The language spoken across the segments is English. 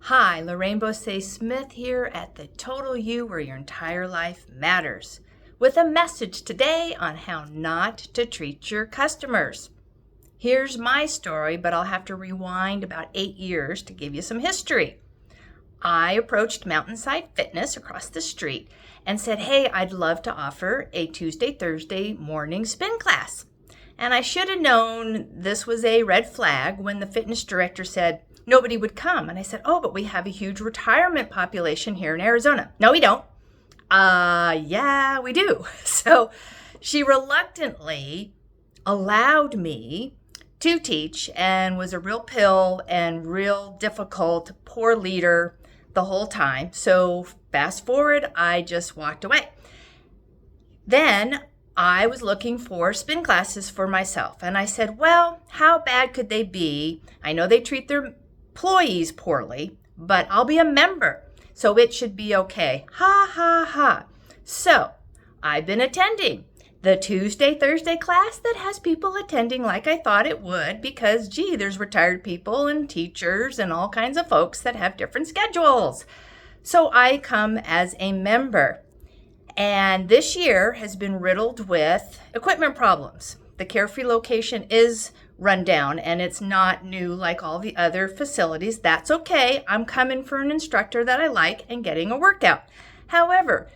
Hi, Lorraine Bosse-Smith here at the Total You where your entire life matters, with a message today on how not to treat your customers. Here's my story, but I'll have to rewind about 8 years to give you some history. I approached Mountainside Fitness across the street and said, hey, I'd love to offer a Tuesday, Thursday morning spin class. And I should have known this was a red flag when the fitness director said, nobody would come. And I said, oh, but we have a huge retirement population here in Arizona. No, we don't. Yeah, we do. So she reluctantly allowed me to teach and was a real pill and real difficult, poor leader the whole time. So fast forward, I just walked away. Then I was looking for spin classes for myself. And I said, well, how bad could they be? I know they treat their employees poorly, but I'll be a member, so it should be okay. Ha, ha, ha. So I've been attending the Tuesday, Thursday class that has people attending like I thought it would because, gee, there's retired people and teachers and all kinds of folks that have different schedules. So I come as a member. And this year has been riddled with equipment problems. The Carefree location is run down and it's not new like all the other facilities. That's okay. I'm coming for an instructor that I like and getting a workout. However,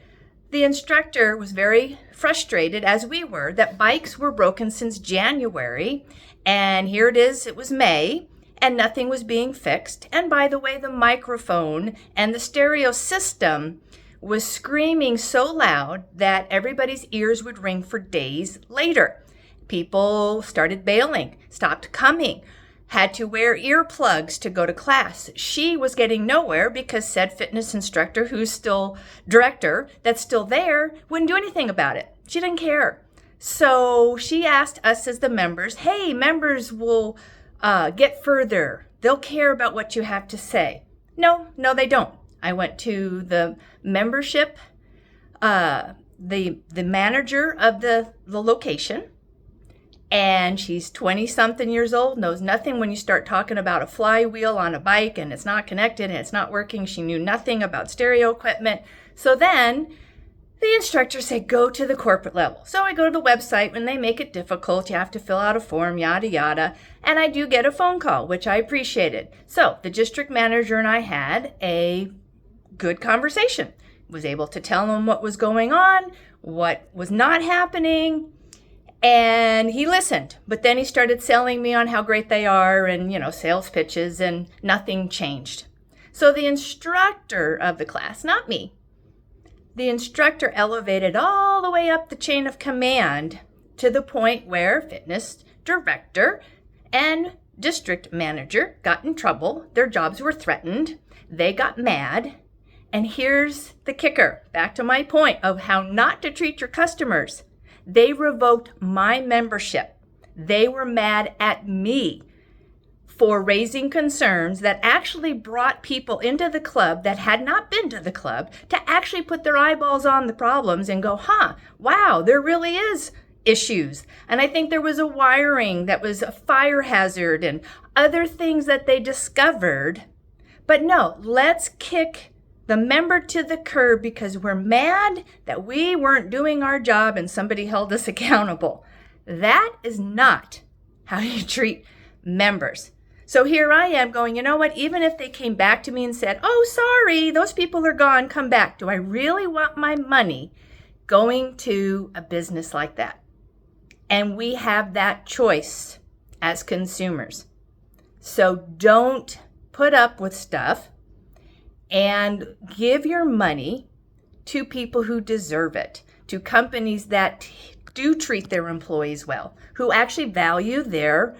the instructor was very frustrated, as we were, that bikes were broken since January. And here it is, it was May, and nothing was being fixed. And by the way, the microphone and the stereo system was screaming so loud that everybody's ears would ring for days later. People started bailing, stopped coming, had to wear earplugs to go to class. She was getting nowhere because said fitness instructor, who's still director, that's still there, wouldn't do anything about it. She didn't care. So she asked us as the members, hey, members will get further. They'll care about what you have to say. No, they don't. I went to the membership, the manager of the location, and she's 20-something years old, knows nothing when you start talking about a flywheel on a bike and it's not connected and it's not working. She knew nothing about stereo equipment. So then the instructor said, go to the corporate level. So I go to the website. When they make it difficult, you have to fill out a form, yada, yada. And I do get a phone call, which I appreciated. So the district manager and I had a good conversation. Was able to tell him what was going on, what was not happening, and he listened. But then he started selling me on how great they are and, sales pitches, and nothing changed. So the instructor of the class, not me, the instructor elevated all the way up the chain of command to the point where fitness director and district manager got in trouble. Their jobs were threatened. They got mad. And here's the kicker, back to my point of how not to treat your customers. They revoked my membership. They were mad at me for raising concerns that actually brought people into the club that had not been to the club to actually put their eyeballs on the problems and go, wow, there really is issues. And I think there was a wiring that was a fire hazard and other things that they discovered. But no, let's kick the member to the curb because we're mad that we weren't doing our job and somebody held us accountable. That is not how you treat members. So here I am going, you know what? Even if they came back to me and said, oh, sorry, those people are gone, come back. Do I really want my money going to a business like that? And we have that choice as consumers. So don't put up with stuff. And give your money to people who deserve it, to companies that do treat their employees well, who actually value their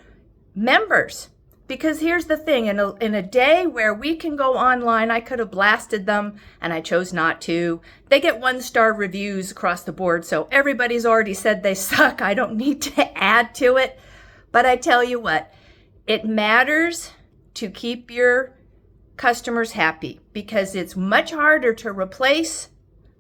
members. Because here's the thing, in a day where we can go online, I could have blasted them and I chose not to. They get 1-star reviews across the board, so everybody's already said they suck. I don't need to add to it. But I tell you what, it matters to keep your customers happy because it's much harder to replace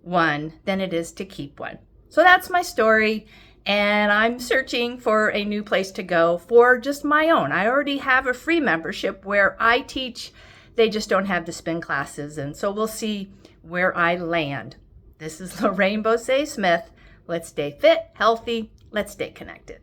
one than it is to keep one. So that's my story. And I'm searching for a new place to go for just my own. I already have a free membership where I teach They just don't have the spin classes. And so we'll see where I land. This is Lorraine Bosse-Smith. Let's stay fit, healthy. Let's stay connected.